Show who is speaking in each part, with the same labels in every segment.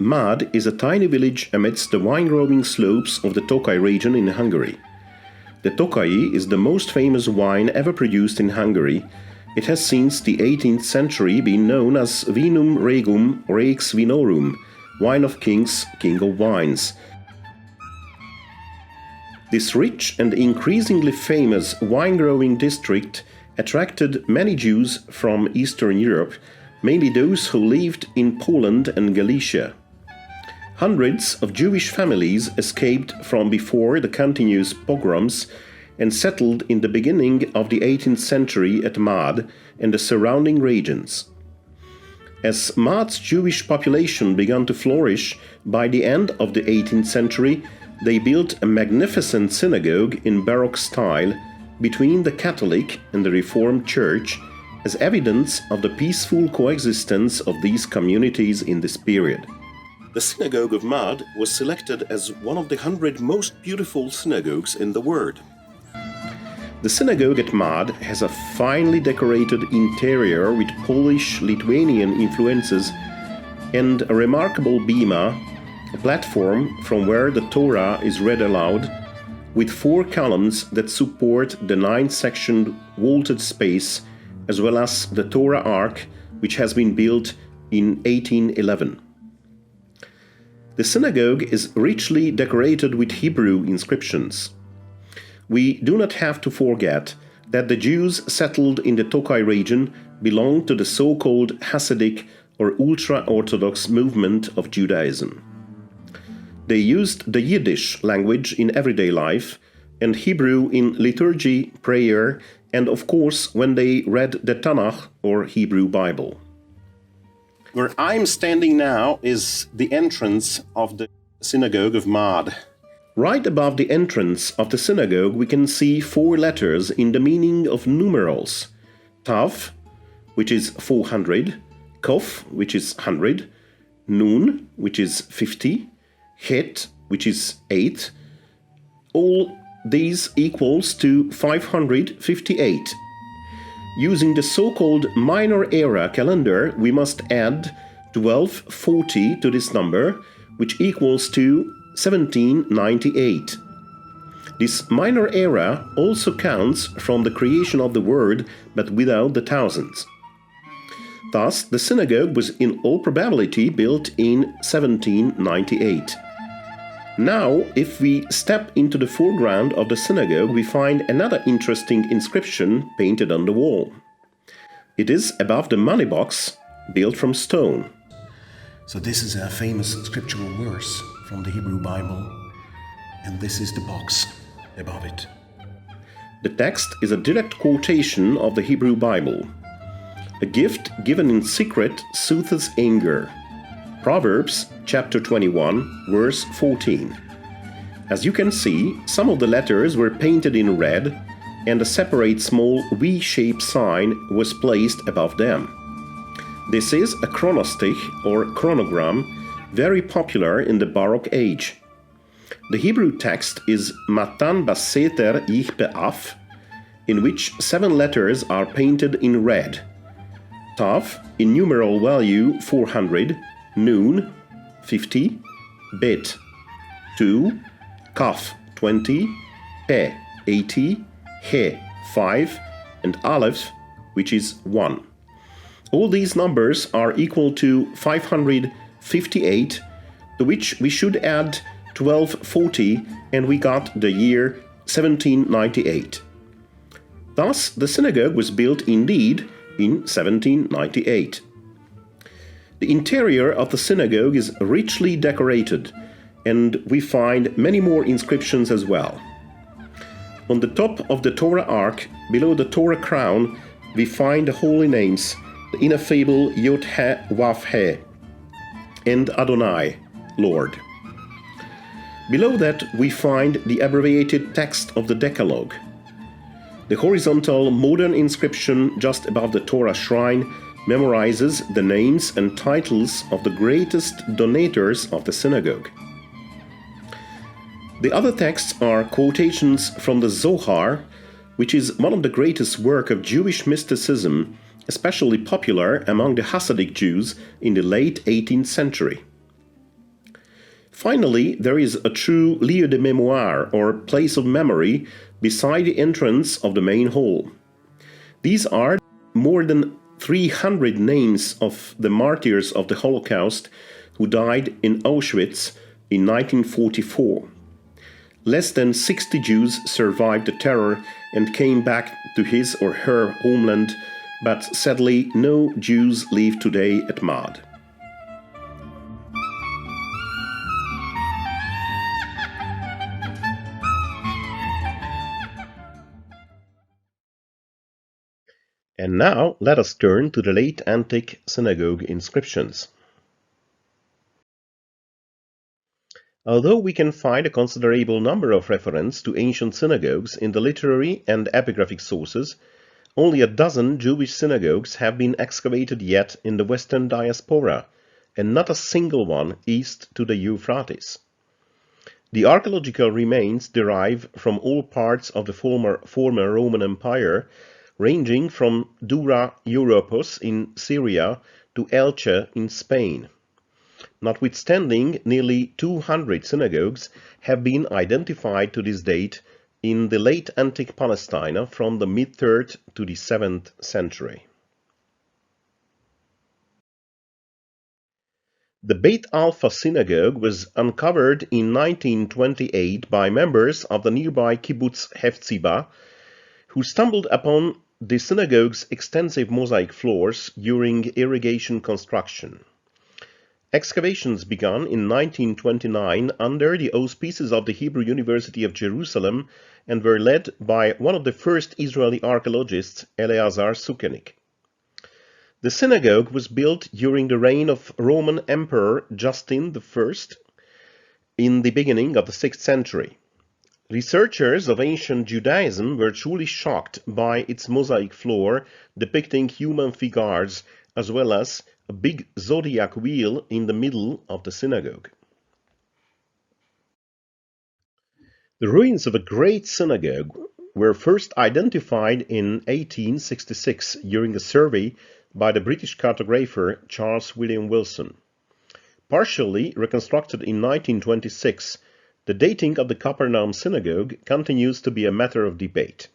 Speaker 1: Mád is a tiny village amidst the wine-growing slopes of the Tokaj region in Hungary. The Tokaj is the most famous wine ever produced in Hungary. It has since the 18th century been known as Vinum Regum Rex Vinorum, Wine of Kings, King of Wines. This rich and increasingly famous wine-growing district attracted many Jews from Eastern Europe, mainly those who lived in Poland and Galicia. Hundreds of Jewish families escaped from before the continuous pogroms and settled in the beginning of the 18th century at Mád and the surrounding regions. As Mád's Jewish population began to flourish by the end of the 18th century, they built a magnificent synagogue in Baroque style between the Catholic and the Reformed Church as evidence of the peaceful coexistence of these communities in this period. The Synagogue of Mád was selected as one of the 100 most beautiful synagogues in the world. The synagogue at Mád has a finely decorated interior with Polish-Lithuanian influences and a remarkable bema, a platform from where the Torah is read aloud, with 4 columns that support the 9-sectioned vaulted space, as well as the Torah Ark, which has been built in 1811. The synagogue is richly decorated with Hebrew inscriptions. We do not have to forget that the Jews settled in the Tokaj region belonged to the so-called Hasidic or ultra-Orthodox movement of Judaism. They used the Yiddish language in everyday life and Hebrew in liturgy, prayer, and of course when they read the Tanakh or Hebrew Bible. Where I'm standing now is the entrance of the Synagogue of Mád. Right above the entrance of the synagogue we can see 4 letters in the meaning of numerals. Tav, which is 400, Kof, which is 100, Nun, which is 50, Het, which is 8. All these equals to 558. Using the so-called Minor Era calendar, we must add 1240 to this number, which equals to 1798. This Minor Era also counts from the creation of the world, but without the thousands. Thus, the synagogue was in all probability built in 1798. Now, if we step into the foreground of the synagogue, we find another interesting inscription painted on the wall. It is above the money box, built from stone. So this is a famous scriptural verse from the Hebrew Bible, and this is the box above it. The text is a direct quotation of the Hebrew Bible. A gift given in secret soothes anger. Proverbs chapter 21, verse 14. As you can see, some of the letters were painted in red, and a separate small V-shaped sign was placed above them. This is a chronostich or chronogram, very popular in the Baroque age. The Hebrew text is Matan Baseter Ich Be'af, in which 7 letters are painted in red. Tav, in numeral value 400, Nun, 50, Bet, 2, Kaf, 20, Pe, 80, He, 5, and Aleph, which is 1. All these numbers are equal to 558, to which we should add 1240, and we got the year 1798. Thus, the synagogue was built indeed in 1798. The interior of the synagogue is richly decorated, and we find many more inscriptions as well. On the top of the Torah Ark, below the Torah crown, we find the holy names, the ineffable Yod-He, Vav-He, and Adonai, Lord. Below that, we find the abbreviated text of the Decalogue. The horizontal modern inscription just above the Torah shrine memorizes the names and titles of the greatest donators of the synagogue. The other texts are quotations from the Zohar, which is one of the greatest works of Jewish mysticism, especially popular among the Hasidic Jews in the late 18th century. Finally, there is a true lieu de mémoire, or place of memory, beside the entrance of the main hall. These are more than 300 names of the martyrs of the Holocaust who died in Auschwitz in 1944. Less than 60 Jews survived the terror and came back to his or her homeland, but sadly no Jews live today at Mád. And now let us turn to the late antique synagogue inscriptions. Although we can find a considerable number of references to ancient synagogues in the literary and epigraphic sources, only a dozen Jewish synagogues have been excavated yet in the Western Diaspora, and not a single one east to the Euphrates. The archaeological remains derive from all parts of the former Roman Empire, ranging from Dura Europos in Syria to Elche in Spain. Notwithstanding, nearly 200 synagogues have been identified to this date in the late antique Palestine from the mid-3rd to the 7th century. The Beit Alpha synagogue was uncovered in 1928 by members of the nearby kibbutz Hefziba, who stumbled upon the synagogue's extensive mosaic floors during irrigation construction. Excavations began in 1929 under the auspices of the Hebrew University of Jerusalem and were led by one of the first Israeli archaeologists, Eleazar Sukenik. The synagogue was built during the reign of Roman Emperor Justin I in the beginning of the 6th century. Researchers of ancient Judaism were truly shocked by its mosaic floor depicting human figures, as well as a big zodiac wheel in the middle of the synagogue. The ruins of a great synagogue were first identified in 1866 during a survey by the British cartographer Charles William Wilson. Partially reconstructed in 1926, the dating of the Capernaum synagogue continues to be a matter of debate.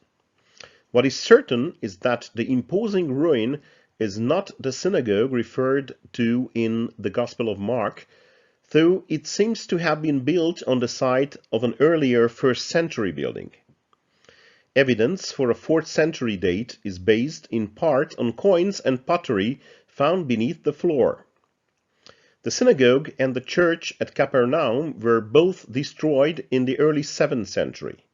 Speaker 1: What is certain is that the imposing ruin is not the synagogue referred to in the Gospel of Mark, though it seems to have been built on the site of an earlier 1st century building. Evidence for a 4th century date is based in part on coins and pottery found beneath the floor. The synagogue and the church at Capernaum were both destroyed in the early 7th century.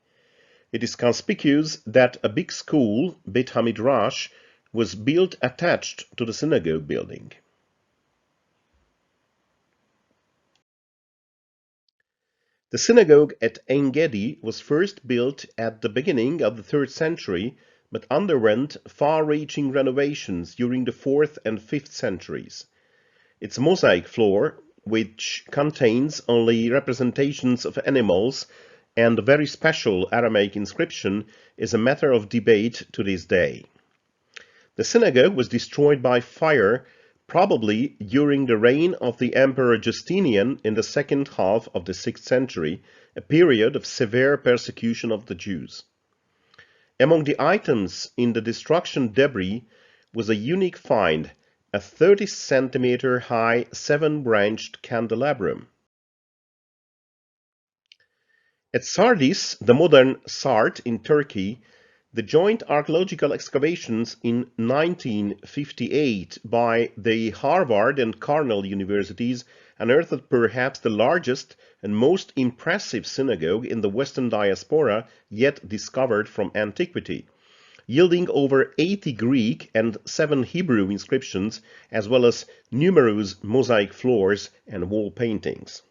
Speaker 1: It is conspicuous that a big school, Beit HaMidrash, was built attached to the synagogue building. The synagogue at Ein Gedi was first built at the beginning of the 3rd century, but underwent far-reaching renovations during the 4th and 5th centuries. Its mosaic floor, which contains only representations of animals and a very special Aramaic inscription, is a matter of debate to this day. The synagogue was destroyed by fire, probably during the reign of the Emperor Justinian in the 2nd half of the 6th century, a period of severe persecution of the Jews. Among the items in the destruction debris was a unique find, a 30-centimeter high 7-branched candelabrum. At Sardis, the modern Sart in Turkey, the joint archaeological excavations in 1958 by the Harvard and Cornell universities unearthed perhaps the largest and most impressive synagogue in the Western Diaspora yet discovered from antiquity, yielding over 80 Greek and 7 Hebrew inscriptions, as well as numerous mosaic floors and wall paintings.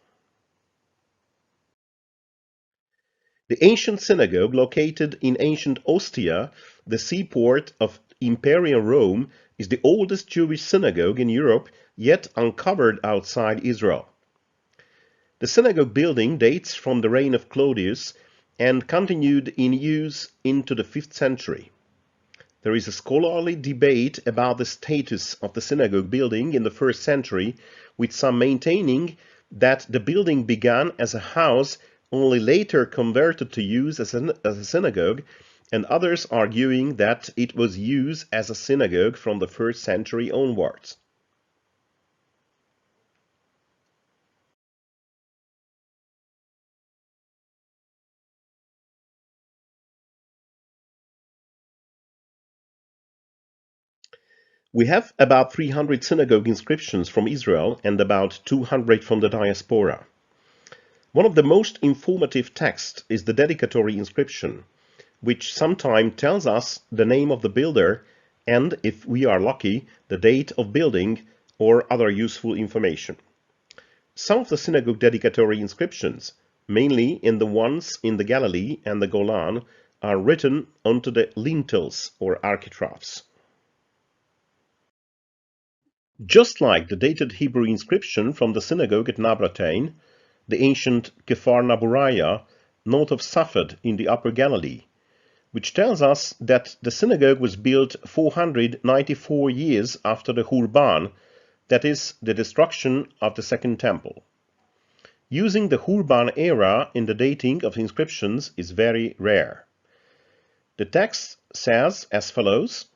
Speaker 1: The ancient synagogue, located in ancient Ostia, the seaport of Imperial Rome, is the oldest Jewish synagogue in Europe, yet uncovered outside Israel. The synagogue building dates from the reign of Claudius and continued in use into the 5th century. There is a scholarly debate about the status of the synagogue building in the 1st century, with some maintaining that the building began as a house, only later converted to use as a synagogue, and others arguing that it was used as a synagogue from the 1st century onwards. We have about 300 synagogue inscriptions from Israel and about 200 from the diaspora. One of the most informative texts is the dedicatory inscription, which sometimes tells us the name of the builder and, if we are lucky, the date of building or other useful information. Some of the synagogue dedicatory inscriptions, mainly in the ones in the Galilee and the Golan, are written onto the lintels or architraves. Just like the dated Hebrew inscription from the synagogue at Nabratein, the ancient Kephar Naburaya, north of Safed in the Upper Galilee, which tells us that the synagogue was built 494 years after the Hurban, that is, the destruction of the Second Temple. Using the Hurban era in the dating of inscriptions is very rare. The text says as follows: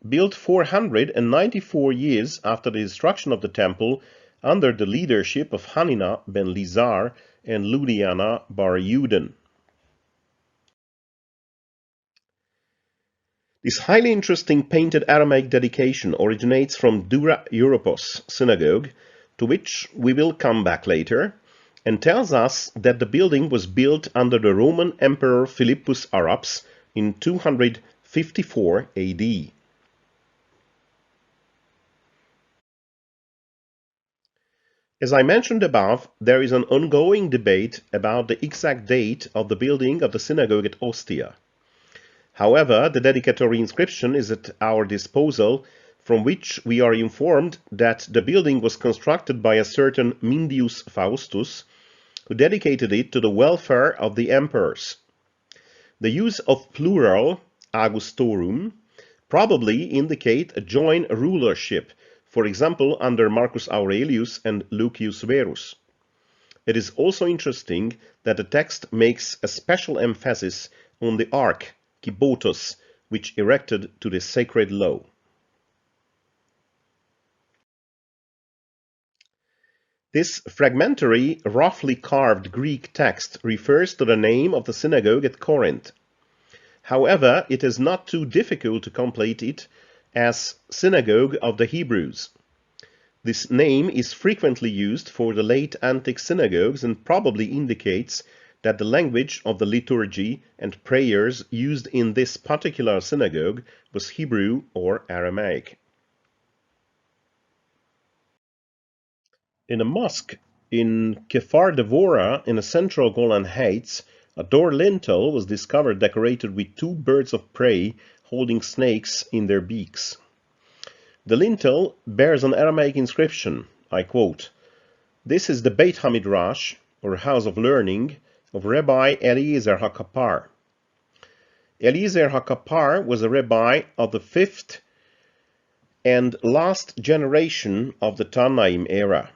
Speaker 1: built 494 years after the destruction of the temple under the leadership of Hanina ben Lizar and Ludiana bar Yuden. This highly interesting painted Aramaic dedication originates from Dura Europos synagogue, to which we will come back later, and tells us that the building was built under the Roman Emperor Philippus Araps in 254 AD. As I mentioned above, there is an ongoing debate about the exact date of the building of the synagogue at Ostia. However, the dedicatory inscription is at our disposal, from which we are informed that the building was constructed by a certain Mindius Faustus, who dedicated it to the welfare of the emperors. The use of plural, Augustorum, probably indicate a joint rulership, for example under Marcus Aurelius and Lucius Verus. It is also interesting that the text makes a special emphasis on the ark, Kibotos, which erected to the sacred law. This fragmentary, roughly carved Greek text refers to the name of the synagogue at Corinth. However, it is not too difficult to complete it as Synagogue of the Hebrews. This name is frequently used for the late antique synagogues and probably indicates that the language of the liturgy and prayers used in this particular synagogue was Hebrew or Aramaic. In a mosque in Kefar Devora in the central Golan Heights, a door lintel was discovered decorated with 2 birds of prey holding snakes in their beaks. The lintel bears an Aramaic inscription, I quote, "This is the Beit HaMidrash, or House of Learning, of Rabbi Eliezer HaKapar." Eliezer HaKapar was a rabbi of the 5th and last generation of the Tannaim era.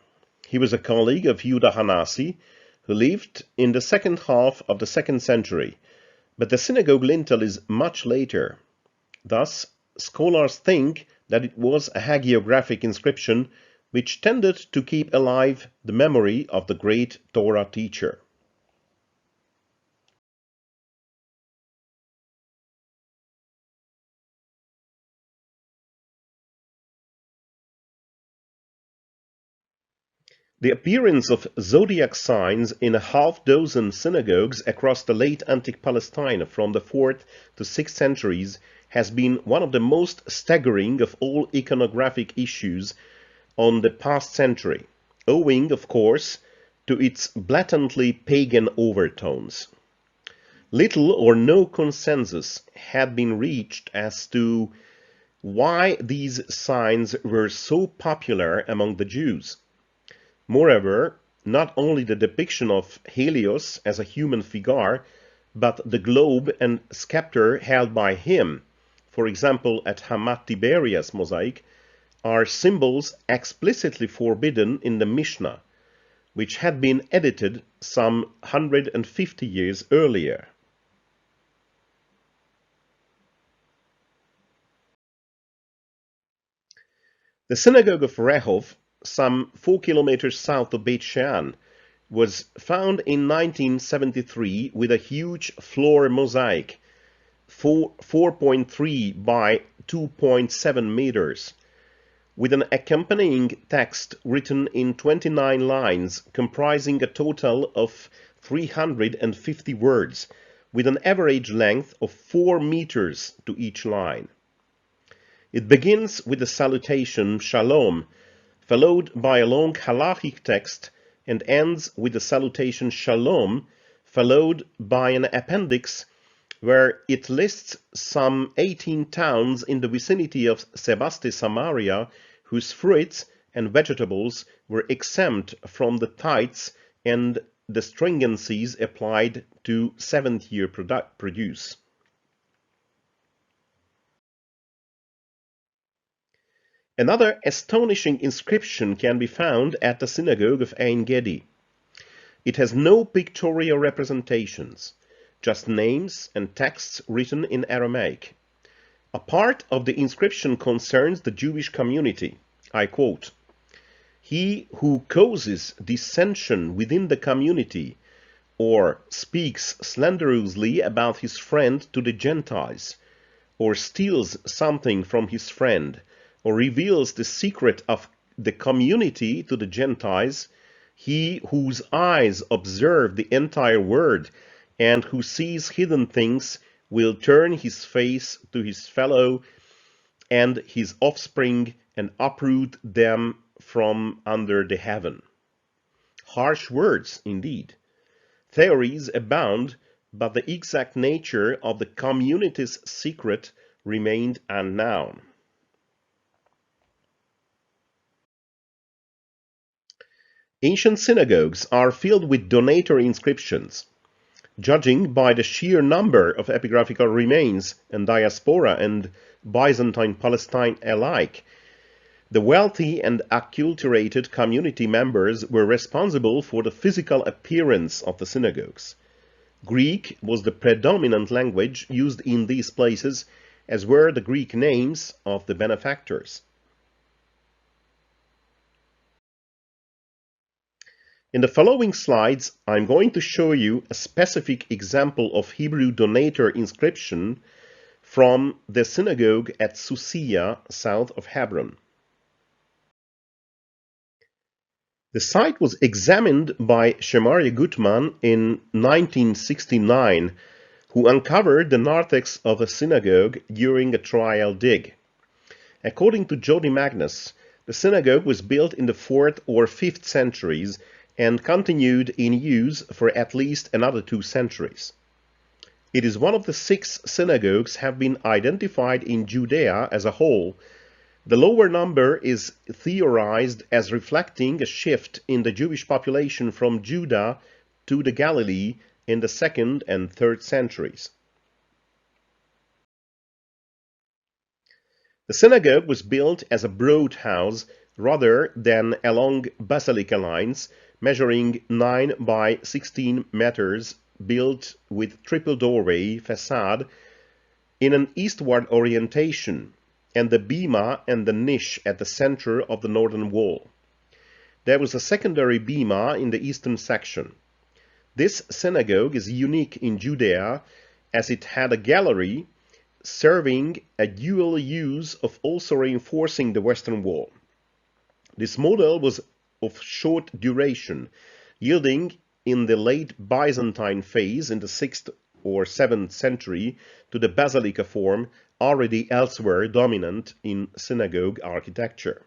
Speaker 1: He was a colleague of Yehuda Hanasi, who lived in the second half of the 2nd century, but the synagogue lintel is much later. Thus, scholars think that it was a hagiographic inscription which tended to keep alive the memory of the great Torah teacher. The appearance of zodiac signs in a half-dozen synagogues across the late antique Palestine from the 4th to 6th centuries has been one of the most staggering of all iconographic issues on the past century, owing, of course, to its blatantly pagan overtones. Little or no consensus had been reached as to why these signs were so popular among the Jews. Moreover, not only the depiction of Helios as a human figure, but the globe and scepter held by him, for example at Hamat Tiberias mosaic, are symbols explicitly forbidden in the Mishnah, which had been edited some 150 years earlier. The Synagogue of Rehov, some 4 kilometers south of Beit Shean, was found in 1973 with a huge floor mosaic, 4.3 by 2.7 meters, with an accompanying text written in 29 lines comprising a total of 350 words, with an average length of 4 meters to each line. It begins with the salutation Shalom, followed by a long halachic text, and ends with the salutation Shalom, followed by an appendix where it lists some 18 towns in the vicinity of Sebaste, Samaria, whose fruits and vegetables were exempt from the tithes and the stringencies applied to seventh-year produce. Another astonishing inscription can be found at the Synagogue of Ein Gedi. It has no pictorial representations, just names and texts written in Aramaic. A part of the inscription concerns the Jewish community. I quote, "He who causes dissension within the community, or speaks slanderously about his friend to the Gentiles, or steals something from his friend, or reveals the secret of the community to the Gentiles, he whose eyes observe the entire word and who sees hidden things will turn his face to his fellow and his offspring and uproot them from under the heaven." Harsh words indeed. Theories abound, but the exact nature of the community's secret remained unknown. Ancient synagogues are filled with donator inscriptions. Judging by the sheer number of epigraphical remains and diaspora and Byzantine Palestine alike, the wealthy and acculturated community members were responsible for the physical appearance of the synagogues. Greek was the predominant language used in these places, as were the Greek names of the benefactors. In the following slides, I'm going to show you a specific example of Hebrew donator inscription from the synagogue at Susia, south of Hebron. The site was examined by Shemaria Gutman in 1969, who uncovered the narthex of a synagogue during a trial dig. According to Jody Magnus, the synagogue was built in the 4th or 5th centuries and continued in use for at least another 2 centuries. It is one of the 6 synagogues have been identified in Judea as a whole. The lower number is theorized as reflecting a shift in the Jewish population from Judah to the Galilee in the 2nd and 3rd centuries. The synagogue was built as a broad house rather than along basilica lines, measuring 9 by 16 meters, built with triple doorway facade in an eastward orientation, and the bima and the niche at the center of the northern wall. There was a secondary bima in the eastern section. This synagogue is unique in Judea as it had a gallery serving a dual use of also reinforcing the western wall. This model was of short duration, yielding in the late Byzantine phase in the 6th or 7th century to the basilica form already elsewhere dominant in synagogue architecture.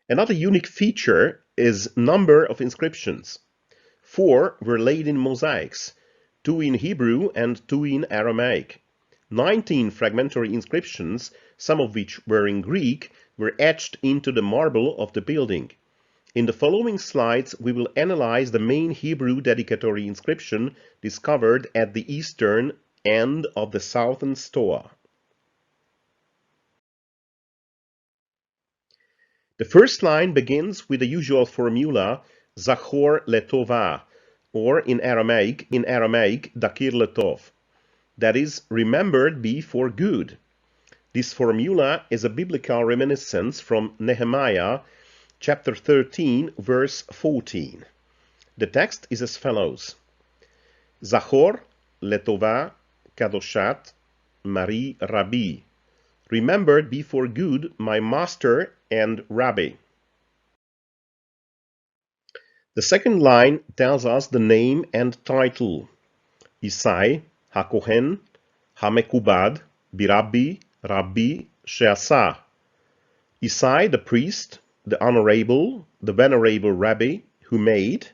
Speaker 1: Another unique feature is number of inscriptions. 4 were laid in mosaics, 2 in Hebrew and 2 in Aramaic. 19 fragmentary inscriptions, some of which were in Greek, were etched into the marble of the building. In the following slides, we will analyze the main Hebrew dedicatory inscription discovered at the eastern end of the southern stoa. The first line begins with the usual formula Zachor letova, or in Aramaic, Dakir letov. That is, remembered be for good. This formula is a biblical reminiscence from Nehemiah chapter 13, verse 14. The text is as follows. Zachor letova kadoshat Mari Rabbi. Remembered be for good my master and rabbi. The second line tells us the name and title. Isai HaKohen HaMekubad Birabbi Rabbi Sheasa. Isai the priest, the honorable, the venerable rabbi who made.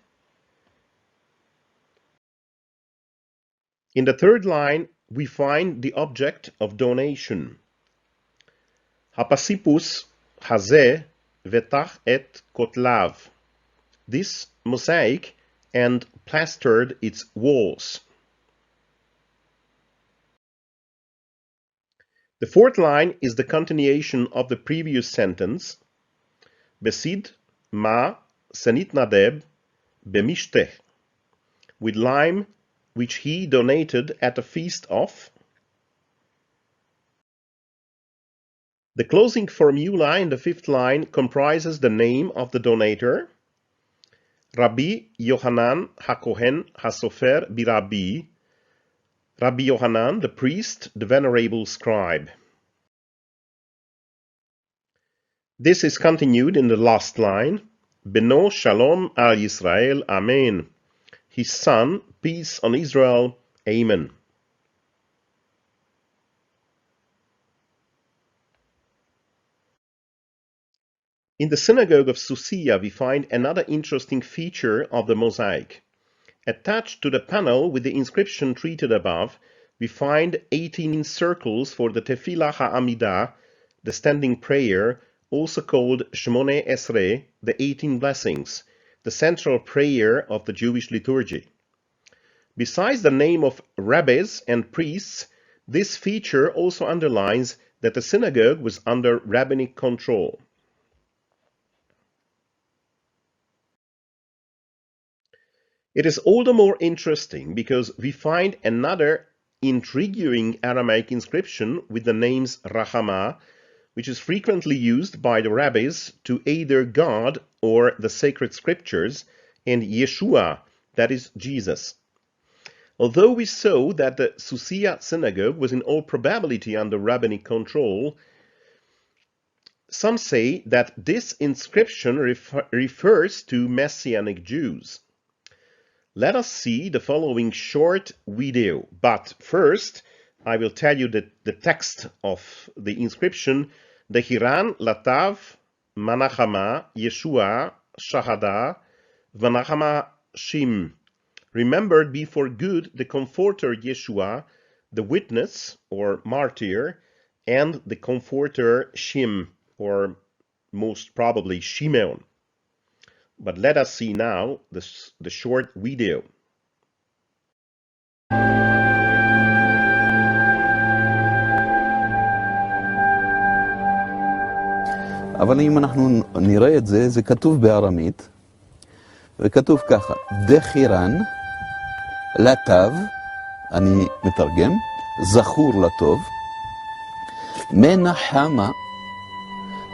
Speaker 1: In the third line we find the object of donation. Hapasipus hazeh vetach et kotlav. This mosaic and plastered its walls. The fourth line is the continuation of the previous sentence. Besid ma senitnadeb bemishteh. With lime which he donated at a feast of. The closing formula in the fifth line comprises the name of the donator. Rabbi Yohanan HaKohen HaSofer Birabbi. Rabbi Yohanan, the priest, the venerable scribe. This is continued in the last line. Beno Shalom al Yisrael, Amen. His son, peace on Israel, Amen. In the Synagogue of Ostia, we find another interesting feature of the mosaic. Attached to the panel with the inscription treated above, we find 18 circles for the Tefillah HaAmidah, the standing prayer, also called Shmoneh Esrei, the 18 blessings, the central prayer of the Jewish liturgy. Besides the name of rabbis and priests, this feature also underlines that the synagogue was under rabbinic control. It is all the more interesting because we find another intriguing Aramaic inscription with the names Rahama, which is frequently used by the rabbis to either God or the sacred scriptures, and Yeshua, that is Jesus. Although we saw that the Ostia synagogue was in all probability under rabbinic control, some say that this inscription refers to Messianic Jews. Let us see the following short video, but first I will tell you the text of the inscription, Dehiran Latav Manachama Yeshua Shahada Vanachama Shim. Remembered be for good the comforter Yeshua, the witness or martyr, and the comforter Shim, or most probably Shimeon. But let us see now the short video.
Speaker 2: אבל אם אנחנו נראה את זה, זה כתוב בארמית, וכתוב ככה, דחירן לטב, אני מתרגם, זכור לטוב, מנחמה,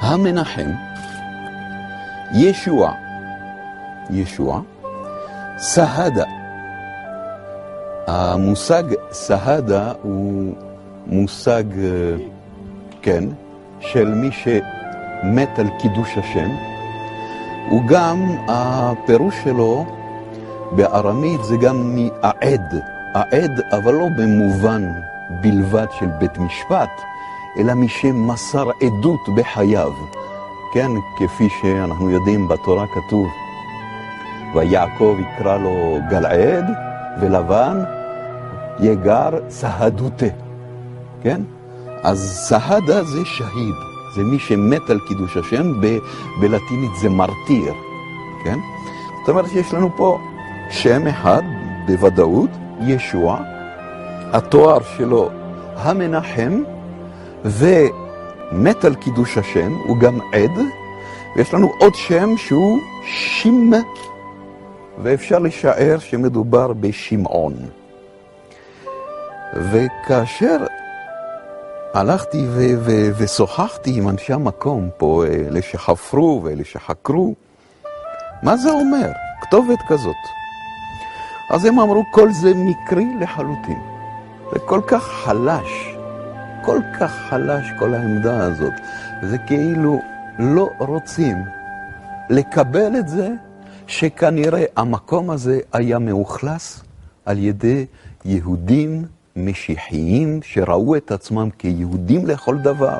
Speaker 2: המנחם, ישוע, סהדה. המושג סהדה הוא מושג, כן, של מי שמת על קידוש השם. הוא גם, הפירוש שלו בארמית זה גם העד, אבל לא במובן בלבד של בית משפט, אלא מי שמסר עדות בחייו. כן, כפי שאנחנו יודעים בתורה כתוב, ויעקב יקרא לו גלעד, ולבן יגר סהדותה. כן? אז סהדה זה שהיד, זה מי שמת על קידוש השם, בלטינית זה מרטיר. כן? זאת אומרת שיש לנו פה שם אחד בוודאות, ישוע, התואר שלו המנחם, ומת על קידוש השם, הוא גם עד, ויש לנו עוד שם שהוא שימ, ואפשר לשער שמדובר בשמעון. וכאשר הלכתי ושוחחתי עם אנשי המקום פה, אלה שחפרו ואלה שחקרו, מה זה אומר? כתובת כזאת. אז הם אמרו, כל זה מקרי לחלוטין. זה כל כך חלש כל העמדה הזאת. זה כאילו לא רוצים לקבל את זה, שכנראה המקום הזה היה מאוכלס על ידי יהודים משיחיים שראו את עצמם כיהודים לכל דבר.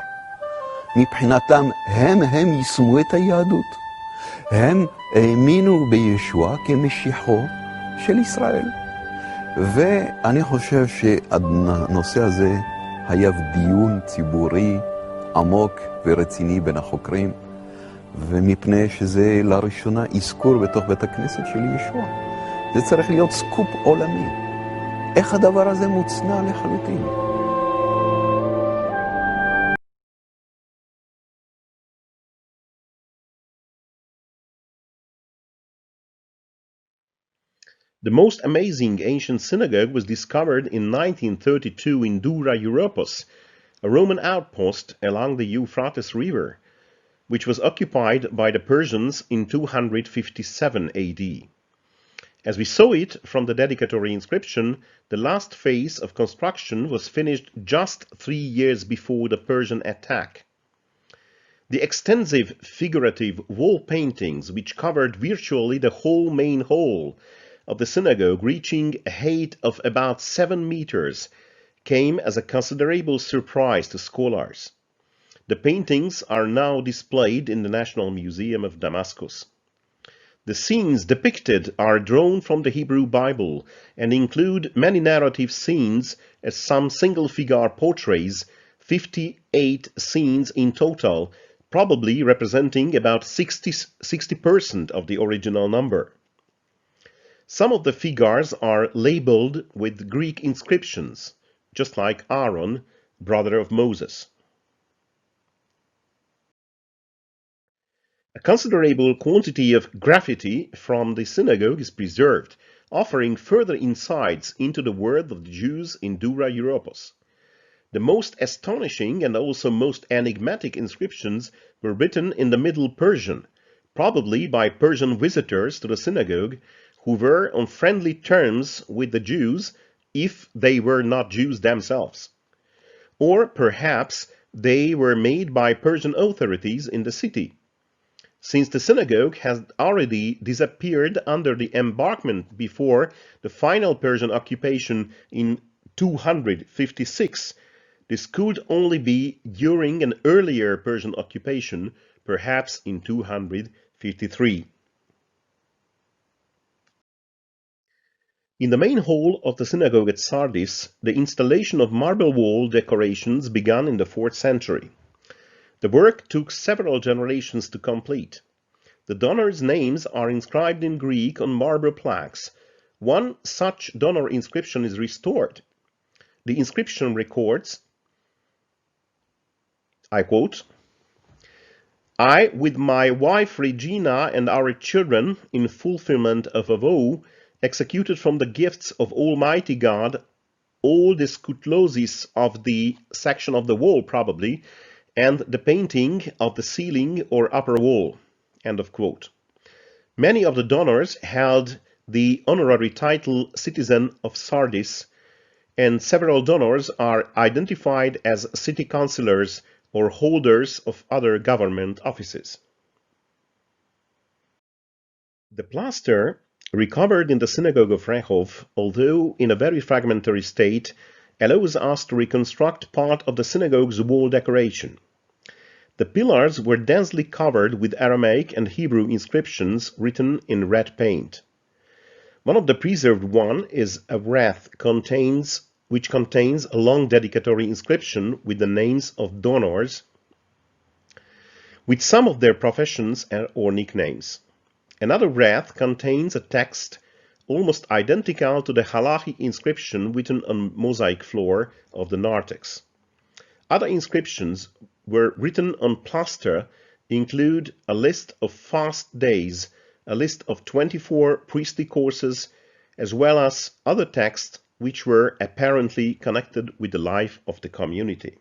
Speaker 2: מבחינתם הם יישמו את היהדות. הם האמינו בישוע כמשיחו של ישראל. ואני חושב שהנושא הזה היה דיון ציבורי עמוק ורציני בין החוקרים, ומפני שזה לראשונה אזכור בתוך בית הכנסת של ישוע. זה צריך להיות סקופ עולמי. איך הדבר הזה מוצנע לחלוטין?
Speaker 1: The most amazing ancient synagogue was discovered in 1932 in Dura Europos, a Roman outpost along the Euphrates River, which was occupied by the Persians in 257 AD. As we saw it from the dedicatory inscription, the last phase of construction was finished just 3 years before the Persian attack. The extensive figurative wall paintings, which covered virtually the whole main hall of the synagogue, reaching a height of about 7 meters, came as a considerable surprise to scholars. The paintings are now displayed in the National Museum of Damascus. The scenes depicted are drawn from the Hebrew Bible and include many narrative scenes as some single-figure portraits, 58 scenes in total, probably representing about 60% of the original number. Some of the figures are labeled with Greek inscriptions, just like Aaron, brother of Moses. A considerable quantity of graffiti from the synagogue is preserved, offering further insights into the world of the Jews in Dura Europos. The most astonishing and also most enigmatic inscriptions were written in the Middle Persian, probably by Persian visitors to the synagogue who were on friendly terms with the Jews if they were not Jews themselves. Or perhaps they were made by Persian authorities in the city. Since the synagogue had already disappeared under the embarkment before the final Persian occupation in 256, this could only be during an earlier Persian occupation, perhaps in 253. In the main hall of the synagogue at Sardis, the installation of marble wall decorations began in the 4th century. The work took several generations to complete. The donors' names are inscribed in Greek on marble plaques. One such donor inscription is restored. The inscription records, I quote, "I, with my wife Regina and our children, in fulfillment of a vow, executed from the gifts of Almighty God all the scutloses of the section of the wall, probably, and the painting of the ceiling or upper wall." End of quote. Many of the donors held the honorary title Citizen of Sardis, and several donors are identified as city councillors or holders of other government offices. The plaster recovered in the Synagogue of Rehov, although in a very fragmentary state, allows us to reconstruct part of the synagogue's wall decoration. The pillars were densely covered with Aramaic and Hebrew inscriptions written in red paint. One of the preserved one is a wreath which contains a long dedicatory inscription with the names of donors, with some of their professions or nicknames. Another wreath contains a text almost identical to the halachic inscription written on mosaic floor of the narthex. Other inscriptions were written on plaster include a list of fast days, a list of 24 priestly courses, as well as other texts which were apparently connected with the life of the community.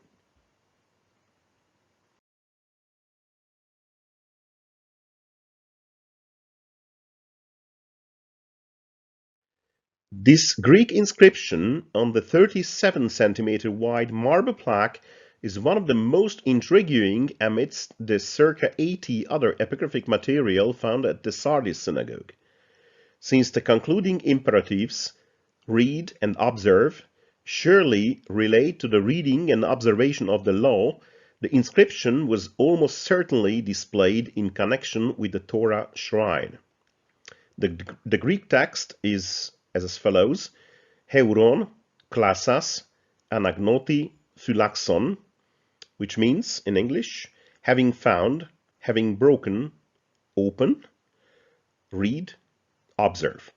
Speaker 1: This Greek inscription on the 37-centimeter wide marble plaque is one of the most intriguing amidst the circa 80 other epigraphic material found at the Sardis synagogue. Since the concluding imperatives, read and observe, surely relate to the reading and observation of the law, the inscription was almost certainly displayed in connection with the Torah shrine. The Greek text is as follows: Heuron, Klasas, Anagnoti, Phylaxon, which means, in English, having found, having broken, open, read, observe.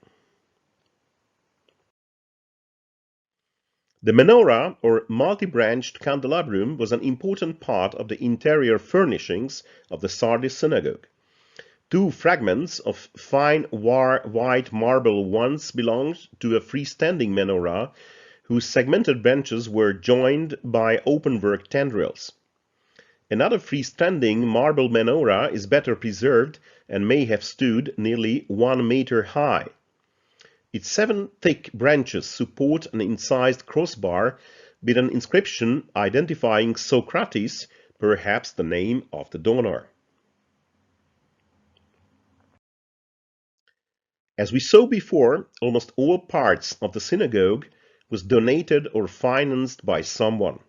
Speaker 1: The menorah, or multi-branched candelabrum, was an important part of the interior furnishings of the Sardis synagogue. Two fragments of fine white marble once belonged to a freestanding menorah, whose segmented branches were joined by openwork tendrils. Another freestanding marble menorah is better preserved and may have stood nearly 1 meter high. Its 7 thick branches support an incised crossbar with an inscription identifying Socrates, perhaps the name of the donor. As we saw before, almost all parts of the synagogue was donated or financed by someone.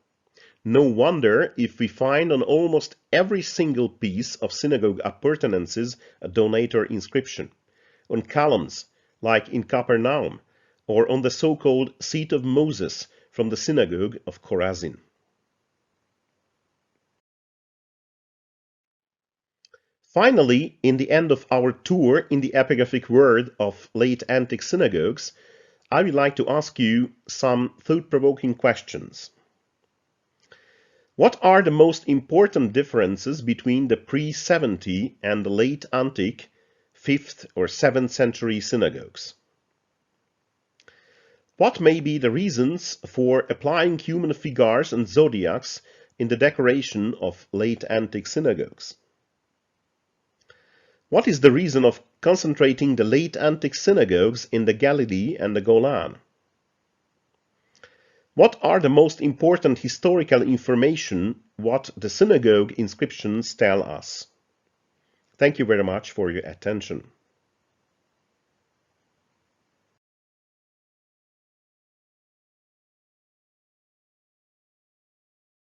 Speaker 1: No wonder if we find on almost every single piece of synagogue appurtenances a donator inscription, on columns, like in Capernaum, or on the so-called Seat of Moses from the Synagogue of Chorazin. Finally, in the end of our tour in the epigraphic world of late antique synagogues, I would like to ask you some thought-provoking questions. What are the most important differences between the pre-70 and the late antique 5th or 7th century synagogues? What may be the reasons for applying human figures and zodiacs in the decoration of late antique synagogues? What is the reason of concentrating the late antique synagogues in the Galilee and the Golan? What are the most important historical information what the synagogue inscriptions tell us? Thank you very much for your attention.